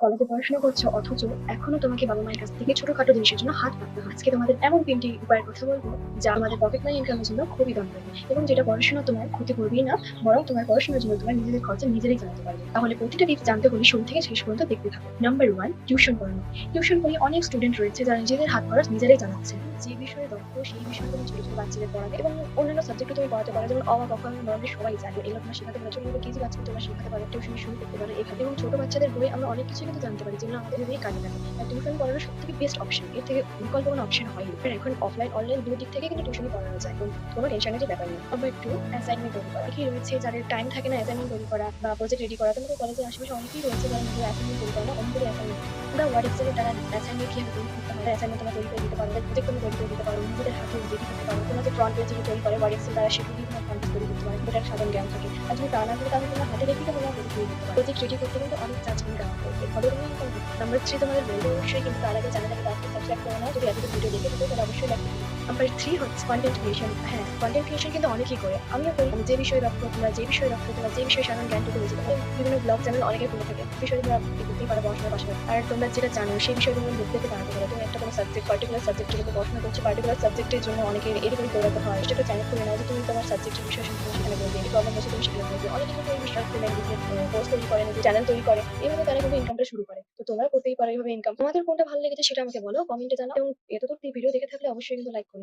কলেজে পড়াশোনা করছো অথচ এখনো তোমাকে বাবা মায়ের কাছ থেকে ছোটখাটো জিনিসের জন্য হাত পাততে হয়। আজকে তোমাদের এমন ৩টি উপায়ের কথা বলবো যা আমাদের পকেট মানি ইনকামের জন্য খুবই দরকারি এবং যেটা পড়াশোনা তোমার ক্ষতি করবেই না, বরং তোমার পড়াশোনার জন্য তোমার নিজেদের খরচা নিজেরাই চালাতে পারবে। তাহলে প্রতিটা টিপস জানতে হলে শুরু থেকে শেষ পর্যন্ত দেখতে থাকো। নাম্বার 1, টিউশন পড়ানো। টিউশন পড়ে অনেক স্টুডেন্ট রয়েছে যারা নিজেদের হাত খরচ নিজেরাই চালাচ্ছে। যে বিষয়ে দক্ষ সেই বিষয়ে তুমি ছোট ছোট বাচ্চাদের পড়াবে এবং অন্যান্য সাবজেক্টও তুমি পড়াতে পারো, যেমন অ আ ক খ নরমালি সবাই জানে, এগুলো তোমরা শেখাতে পারো। ছোট ছোট কেজি বাচ্চাকে তোমরা শেখাতে পারো, টিউশন শুরু করতে পারো এভাবে। এবং ছোট বাচ্চাদের বই আমরা অনেক কিছু কিন্তু জানতে পারি যেগুলো আমাদের ভেবেই কাজে লাগে। আর টিউশন পড়ানো সব থেকে বেস্ট অপশন, এর থেকে বিকল্প কোনো অপশন হয়নি। আর এখন অফলাইন অনলাইন দুই দিক থেকে কিন্তু টিউশনই পড়ানো যায়, কোনো টেনশনের ব্যাপার নেই। নাম্বার 2, অ্যাসাইনমেন্ট তৈরি করা। কি রয়েছে যাদের টাইম থাকে না অ্যাসাইনমেন্ট তৈরি করা বা প্রজেক্ট রেডি করা, তোমাদের কলেজের আশেপাশে অনেকেই রয়েছে যারা নিজের অ্যাসাইনমেন্ট তৈরি করে না, অন্যদের অ্যাসাইনমেন্ট বা ওয়ার্ড এক্সেলের দ্বারা অ্যাসাইনমেন্ট কিভাবে তৈরি করতে হয় অ্যাসাইনমেন্ট তোমরা তৈরি করে দিতে পারো, প্রজেক্ট তুমি তৈরি করে দিতে পারো, নিজেদের হাতে রেডি করতে পারো। তোমরা যে ফ্রন্ট পেজ যেটা তৈরি করে ওয়ার্ড এক্সেল দ্বারা সেগুলো দিয়ে তোমরা ফ্রন্ট পেজ তৈরি করতে পারো, এটা একটা সাধারণ জ্ঞান থাকে। আর যদি তা না থাকে তাহলে তোমরা হাতে রেখে তোমরা তৈরি করে দিতে পারো। প্রজেক্ট রেডি করতে কিন্তু অনেক চার্জমেন্ট রাখা হয়, এর ফলে তুমি ইনকাম করতে। নাম্বার 3, তোমাদের বলবো অবশ্যই কিন্তু তার আগে চ্যানেলটাকে সাবস্ক্রাইব করে নাও। যদি এতটুকু ভিডিও দেখে থাকো তাহলে অবশ্যই লাইক করবে। নাম্বার 3 হচ্ছে কনটেন্ট ক্রিয়েশন। হ্যাঁ, কনটেন্ট ক্রিয়েশন কিন্তু অনেকেই করে, আমিও করি। যে বিষয়ে দক্ষ তোমরা, যে বিষয়ে দক্ষ তোমরা, যে বিষয়ে সাধারণ জ্ঞানটুকু রয়েছে, তোমরা বিভিন্ন ব্লগ চ্যানেল অনেকে খুলে থাকে, বিষয়ে তোমরা করতেই পারো পড়াশোনার পাশাপাশি। আর তোমরা যেটা জানো সেই বিষয়ে তোমরা লোকদেরকে জানাতে পারো। তুমি একটা কোনো সাবজেক্ট পার্টিকুলার সাবজেক্টের উপর পড়াশোনা করছো, পার্টিকুলার সাবজেক্টের জন্য অনেকের এরকম দৌড়াতে হয়, সেটা একটা চ্যানেল খুলে নাও যে তুমি তোমার সাবজেক্টের বিষয় সম্পর্কে সেখানে বলবে, এই প্রবলেম হচ্ছে তুমি সেখানে বলবে। অনেকে কিন্তু এই বিষয়ে খুলে নিজের কোর্স তৈরি করে, নিজের চ্যানেল তৈরি করে, এইভাবে তারা কিন্তু ইনকামটা শুরু করে। তো তোমরা করতেই পারো এইভাবে ইনকাম। তোমাদের কোনটা ভালো লেগেছে সেটা আমাকে বলো, কমেন্টে জানাও এবং এতটুকু ভিডিও দেখে থাকলে অবশ্যই কিন্তু লাইক করে